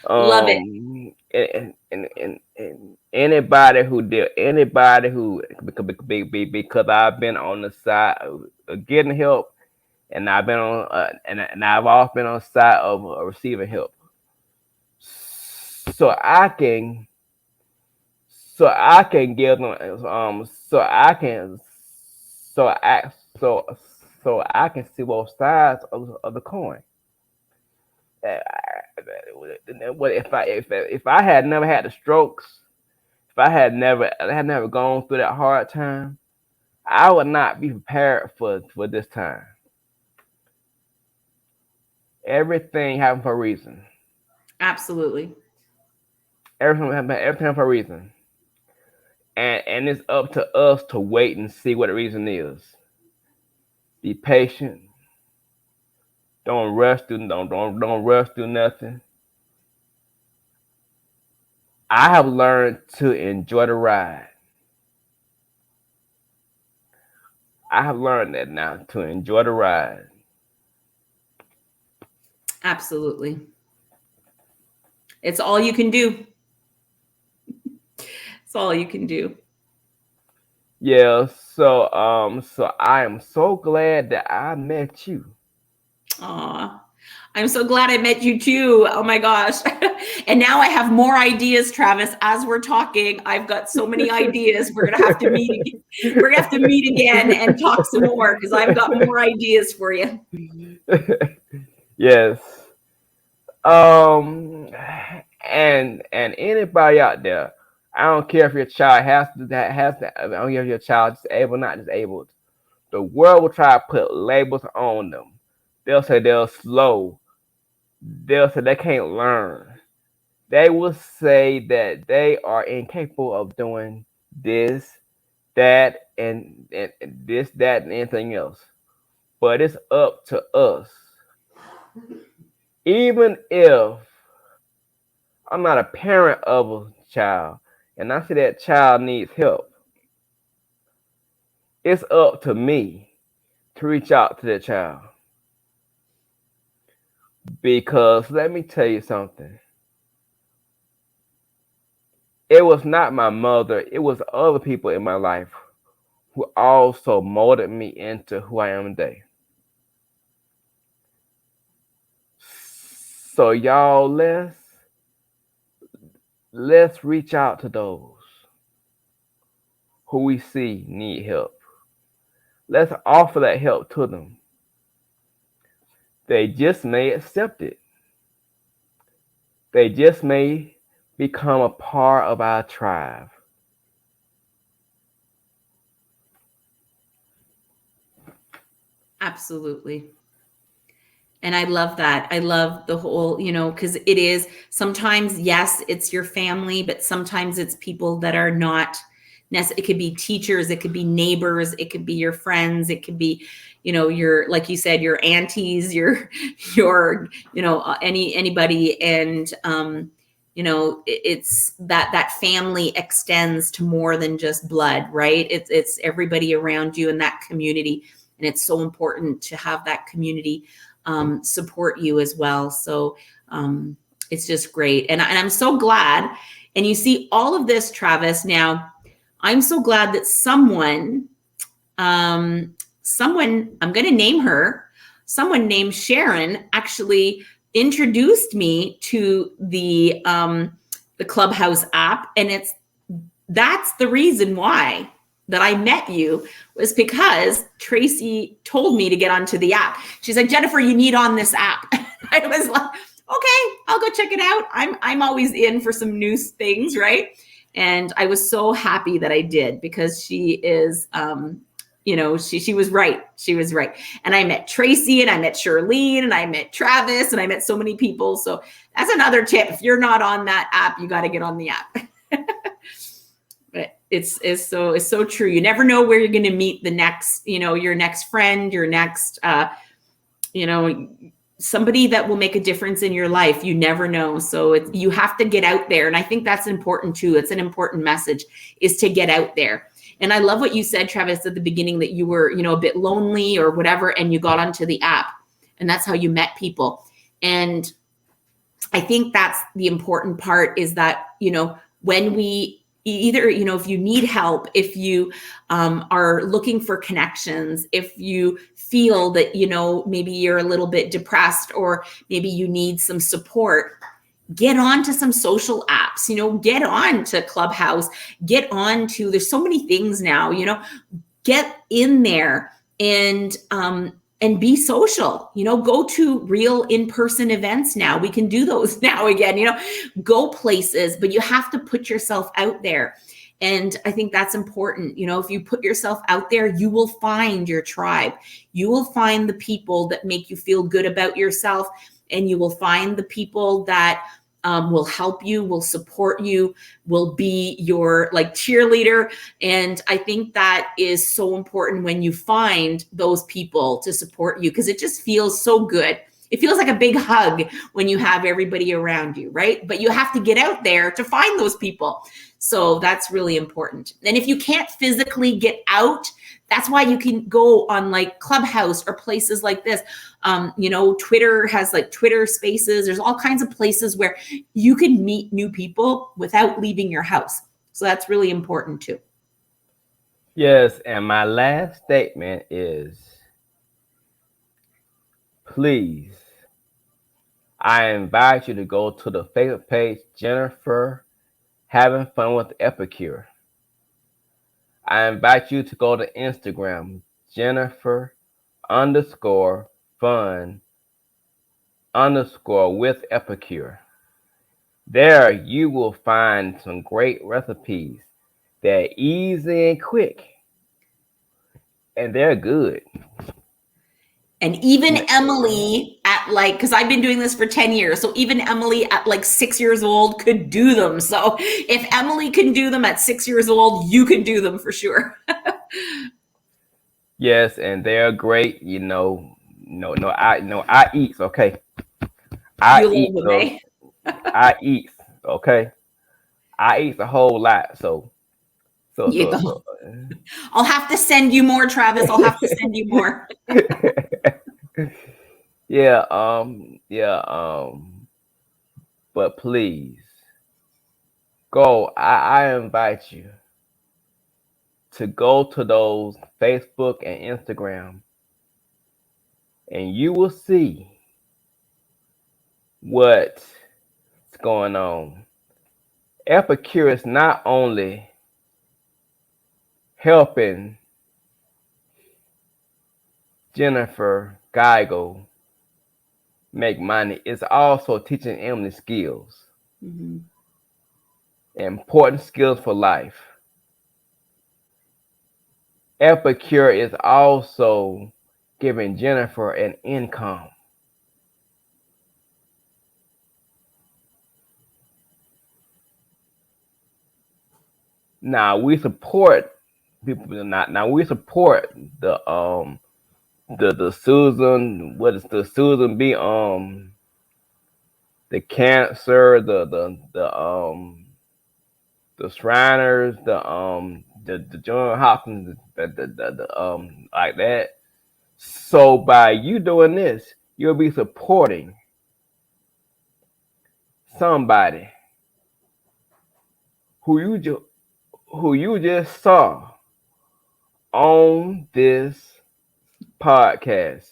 Love it. and anybody who did anybody who because I've been on the side of getting help, and I've been on and I've also been on the side of receiving help, so I can give them so I so so I can see both sides of the coin. Uh, What if I had never had the strokes, if I had never gone through that hard time, I would not be prepared for this time. Everything happened for a reason. Absolutely. Everything for a reason. And it's up to us to wait and see what the reason is. Be patient. Don't rush through nothing. I have learned to enjoy the ride. I have learned that now to enjoy the ride. Absolutely. It's all you can do. It's all you can do. Yeah, so I am so glad that I met you. Aw. I'm so glad I met you too. Oh my gosh. And now I have more ideas, Travis, as we're talking. I've got so many ideas. We're gonna have to meet again. We're gonna have to meet again and talk some more because I've got more ideas for you. Yes. Um, and anybody out there, I don't care if your child I don't care if your child is disabled, not disabled. The world will try to put labels on them. They'll say they're slow. They'll say they can't learn. They will say that they are incapable of doing this, that, and this, that, and anything else. But it's up to us. Even if I'm not a parent of a child and I see that child needs help, it's up to me to reach out to that child. Because let me tell you something. It was not my mother, it was other people in my life who also molded me into who I am today. So y'all, let's reach out to those who we see need help. Let's offer that help to them. They just may accept it. They just may become a part of our tribe. Absolutely. And I love that. I love the whole, because it is sometimes, yes, it's your family, but sometimes it's people that are not necessarily. It could be teachers, it could be neighbors, it could be your friends, it could be, your, like you said, your aunties, your, anybody. And, it's that family extends to more than just blood, right? It's everybody around you in that community. And it's so important to have that community support you as well. So it's just great. And I'm so glad. And you see all of this, Travis. Now, I'm so glad that someone, I'm going to name her, someone named Sharon actually introduced me to the Clubhouse app. And that's the reason why that I met you, was because Tracy told me to get onto the app. She's like, Jennifer, you need on this app. I was like, okay, I'll go check it out. I'm always in for some new things, right? And I was so happy that I did, because she is, she was right. She was right. And I met Tracy, and I met Charlene, and I met Travis, and I met so many people. So that's another tip. If you're not on that app, you got to get on the app. But it's so true. You never know where you're going to meet the next, your next friend, your next you know, somebody that will make a difference in your life. You never know. So you have to get out there. And I think that's important too. It's an important message, is to get out there. And I love what you said, Travis, at the beginning, that you were, a bit lonely or whatever, and you got onto the app, and that's how you met people. And I think that's the important part, is that, when we either, if you need help, if you are looking for connections, if you feel that, maybe you're a little bit depressed, or maybe you need some support, get on to some social apps, get on to Clubhouse, get on to, there's so many things now, get in there and be social, go to real in-person events now. We can do those now again, go places, but you have to put yourself out there. And I think that's important. If you put yourself out there, you will find your tribe. You will find the people that make you feel good about yourself, and you will find the people that will help you, will support you, will be your cheerleader. And I think that is so important, when you find those people to support you, because it just feels so good. It feels like a big hug when you have everybody around you, right? But you have to get out there to find those people. So that's really important. And if you can't physically get out, that's why you can go on Clubhouse or places like this. Twitter has Twitter Spaces. There's all kinds of places where you can meet new people without leaving your house. So that's really important too. Yes, and my last statement is, please, I invite you to go to the Facebook page, Jennifer Having Fun with Epicure. I invite you to go to Instagram, Jennifer_fun_with Epicure. There you will find some great recipes that are easy and quick, and they're good. And even Emily at because I've been doing this for 10 years. So even Emily at 6 years old could do them. So if Emily can do them at 6 years old, you can do them for sure. Yes, and they're great. I eat, okay? I eat, okay? I eat a whole lot, so I'll have to send you more, Travis. I'll have to send you more. Yeah, but please go. I invite you to go to those Facebook and Instagram, and you will see what's going on. Epicure is not only helping Jennifer Geigel make money, it's also teaching Emily skills. Mm-hmm. Important skills for life. Epicure is also giving Jennifer an income. Now we support people. Now we support the Susan. What is the Susan B? The cancer. The Shriners. The John Hopkins. The like that. So by you doing this, you'll be supporting somebody who you just saw on this podcast,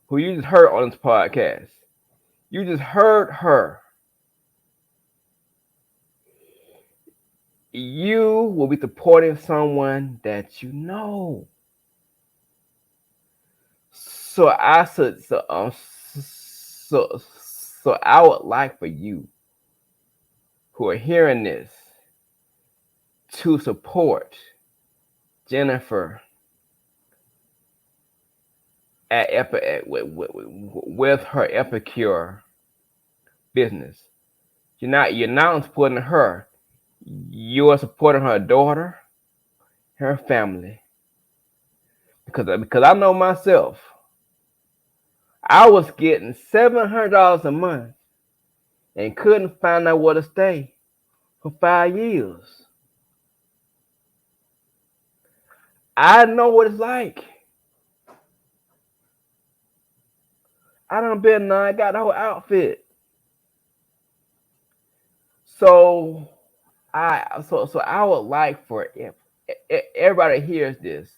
who you just heard on this podcast. You just heard her. You will be supporting someone that you know. So I would like for you who are hearing this to support Jennifer with her Epicure business. You're not supporting her. You are supporting her daughter, her family. Because I know myself. I was getting $700 a month and couldn't find out where to stay for 5 years. I know what it's like. I done been there. I got the whole outfit. So so I would like for if everybody hears this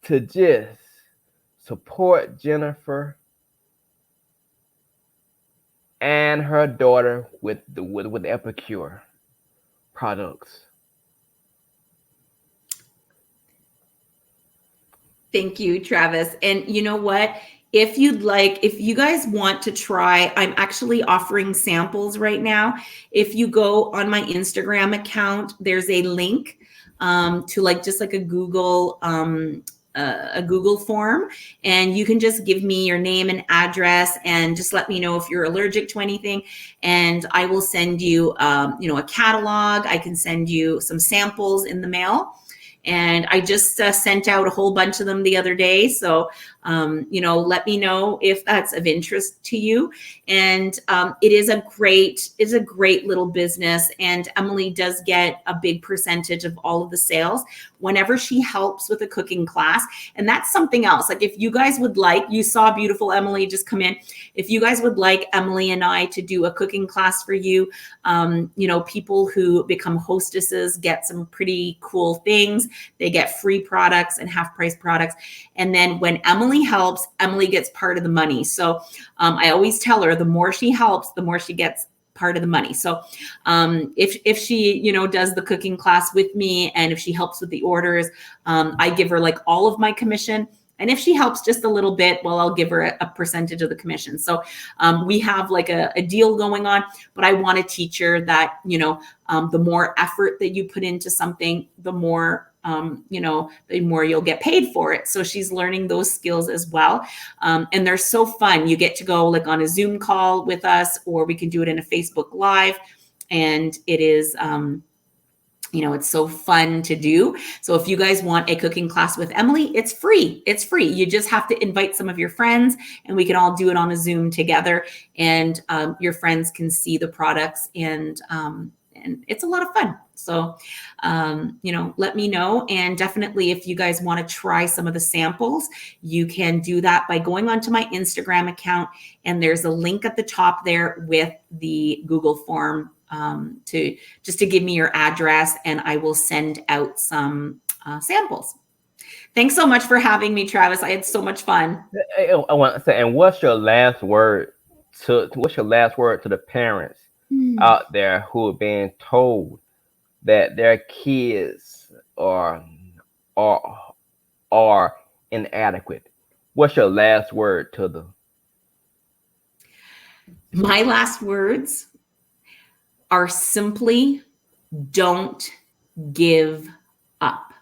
to just support Jennifer and her daughter with Epicure products. Thank you, Travis. And you know what? If you guys want to try, I'm actually offering samples right now. If you go on my Instagram account, there's a link to just like a Google form, and you can just give me your name and address and just let me know if you're allergic to anything, and I will send you a catalog. I can send you some samples in the mail. And I just sent out a whole bunch of them the other day. So, let me know if that's of interest to you. And it is a great little business. And Emily does get a big percentage of all of the sales whenever she helps with a cooking class. And that's something else. Like if you guys would like, you saw beautiful Emily just come in. If you guys would like Emily and I to do a cooking class for you, people who become hostesses get some pretty cool things. They get free products and half price products. And then when Emily helps, Emily gets part of the money. So I always tell her the more she helps, the more she gets part of the money. So if she, does the cooking class with me, and if she helps with the orders, I give her like all of my commission. And if she helps just a little bit, well, I'll give her a percentage of the commission. So we have like a deal going on, but I want to teach her that, the more effort that you put into something, the more the more you'll get paid for it. So she's learning those skills as well. And they're so fun. You get to go like on a Zoom call with us, or we can do it in a Facebook Live. And it is, it's so fun to do. So if you guys want a cooking class with Emily, it's free. It's free. You just have to invite some of your friends, and we can all do it on a Zoom together, and your friends can see the products, and it's a lot of fun. So, let me know. And definitely, if you guys want to try some of the samples, you can do that by going onto my Instagram account. And there's a link at the top there with the Google form to give me your address, and I will send out some samples. Thanks so much for having me, Travis. I had so much fun. I want to say, and what's your last word to the parents out there who are being told that their kids are inadequate? What's your last word to them? My last words are simply, don't give up.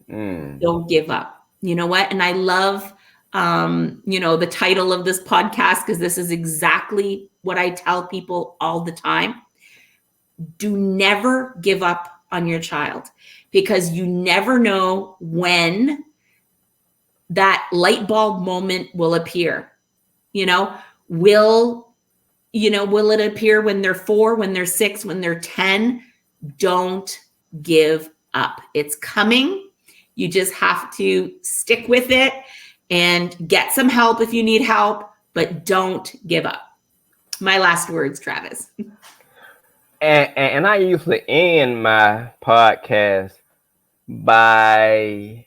Don't give up. You know what? And I love, the title of this podcast, because this is exactly what I tell people all the time. Do never give up on your child, because you never know when that light bulb moment will appear. Will it appear when they're 4, when they're 6, when they're 10? Don't give up. It's coming. You just have to stick with it and get some help if you need help, but don't give up. My last words, Travis. And I usually end my podcast by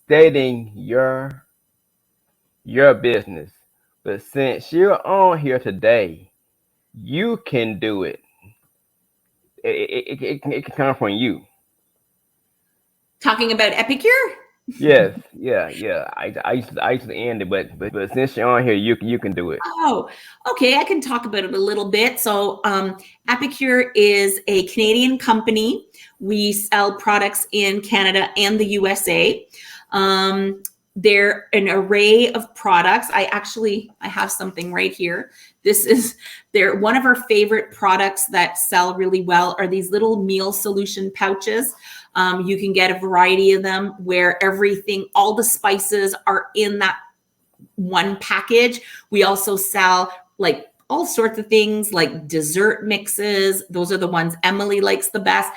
stating your business. But since you're on here today, you can do it. It can come from you. Talking about Epicure? Yes, yeah. I used to end it, but since you're on here, you can do it. Oh, okay. I can talk about it a little bit. So, Epicure is a Canadian company. We sell products in Canada and the USA. They're an array of products. I have something right here. They're one of our favorite products that sell really well are these little meal solution pouches. You can get a variety of them where all the spices are in that one package. We also sell like all sorts of things like dessert mixes. Those are the ones Emily likes the best.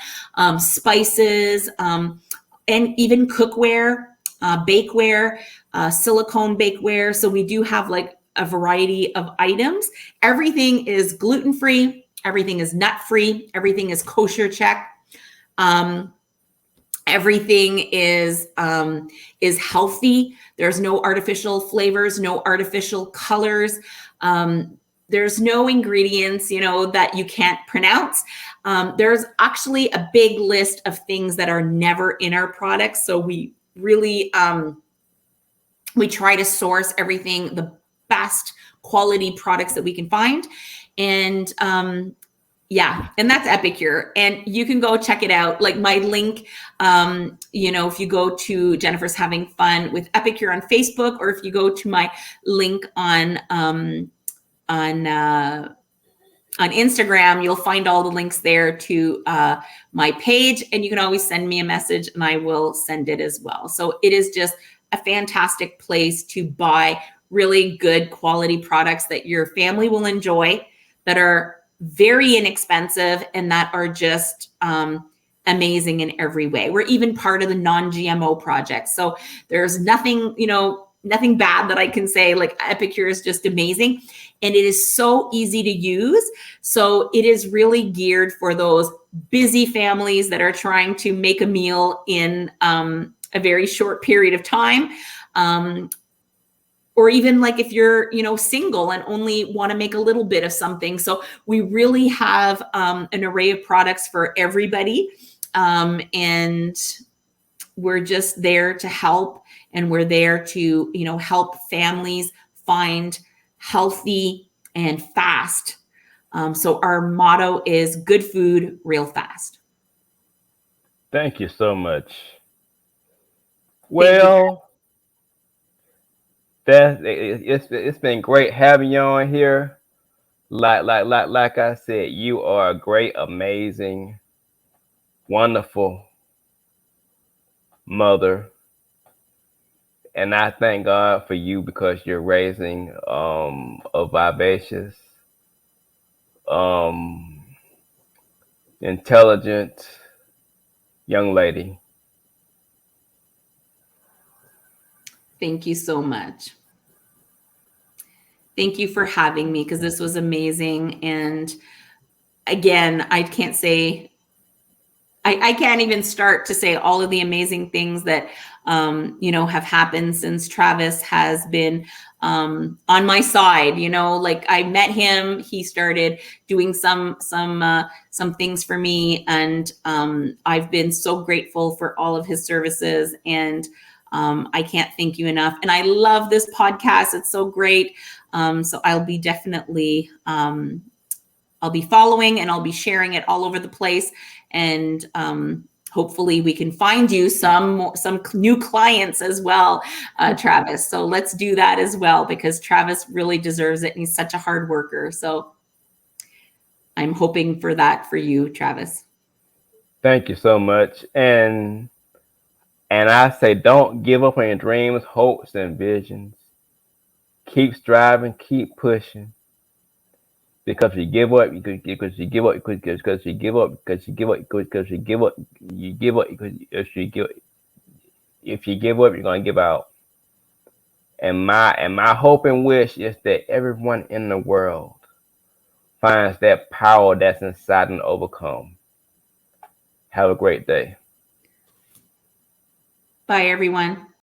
Spices, and even cookware, bakeware, silicone bakeware. So we do have like a variety of items. Everything is gluten-free. Everything is nut-free. Everything is kosher check. Everything is healthy. There's no artificial flavors, no artificial colors. There's no ingredients, that you can't pronounce. There's actually a big list of things that are never in our products. So we really, we try to source everything, the best quality products that we can find. And yeah, and that's Epicure. And you can go check it out. Like my link, if you go to Jennifer's Having Fun with Epicure on Facebook, or if you go to my link on Instagram, you'll find all the links there to my page, and you can always send me a message and I will send it as well. So it is just a fantastic place to buy really good quality products that your family will enjoy, that are very inexpensive, and that are just amazing in every way. We're even part of the non-GMO project. So there's nothing, nothing bad that I can say. Like Epicure is just amazing, and it is so easy to use. So it is really geared for those busy families that are trying to make a meal in a very short period of time. Or even like if you're, single and only want to make a little bit of something. So we really have an array of products for everybody. And we're just there to help. And we're there to, help families find healthy and fast. So our motto is good food real fast. Thank you so much. Well, it's been great having you on here. Like I said, you are a great, amazing, wonderful mother, and I thank God for you because you're raising a vivacious, intelligent young lady. Thank you so much. Thank you for having me, because this was amazing. And again, I can't even start to say all of the amazing things that, have happened since Travis has been on my side. Like I met him, he started doing some things for me. And I've been so grateful for all of his services. And I can't thank you enough. And I love this podcast. It's so great. So I'll be definitely, I'll be following, and I'll be sharing it all over the place. And hopefully we can find you some new clients as well, Travis. So let's do that as well, because Travis really deserves it. And he's such a hard worker. So I'm hoping for that for you, Travis. Thank you so much. And I say, don't give up on your dreams, hopes, and visions. Keep striving, keep pushing. Because you give up, you give up, because you give up, because you give up, because you give up, because you give up, because if you give up, you're gonna give out. And my hope and wish is that everyone in the world finds that power that's inside and overcome. Have a great day. Bye, everyone.